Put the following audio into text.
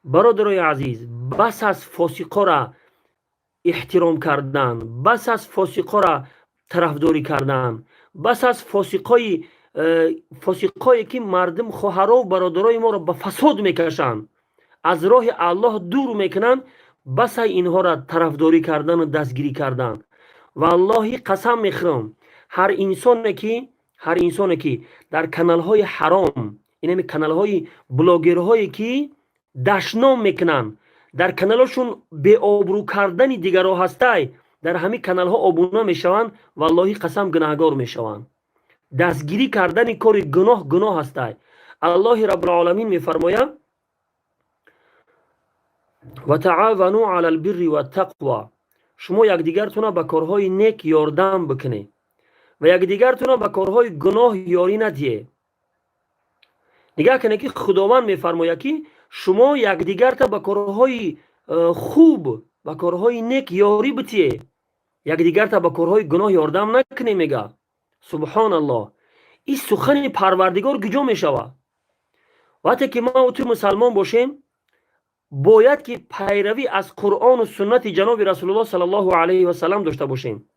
برادرای عزیز، بس از فاسقا را احترام کردن، بس از فاسقا را طرفداری کردن، بس از فاسقایی که مردم خواهرا و برادرای ما را به فساد میکشند، از راه الله دور میکنن، بس اینها را طرفداری کردن و دستگیری کردن. و الله قسم میخورم هر انسانی که در کانال های حرام، این کانال های بلاگر هایی که دشنام میکنن، در کانالشون به آبرو کردن دیگرها هسته، در همین کانال ها آبونا میشوند، والله قسم گناهگار میشوند. دستگیری کردن کار گناه هسته. الله رب العالمین میفرماید و تعاونوا علی البر و التقوى، شما یکدیگرتون به کارهای نیک یاردم بکنه و یکدیگرتون به کارهای گناه یاری ندیه. نگاه کنه که خداوند میفرماید که شما یکدیگر تا به کارهای خوب، به کارهای نیک یاری بتیه، یکدیگر تا به کارهای گناه یاردم نکنه. میگه سبحان الله، این سخن پروردگار کجا میشوه؟ وقتی که ما و تو مسلمان باشیم، باید که پیروی از قرآن و سنت جناب رسول الله صلی الله علیه و سلم داشته باشیم.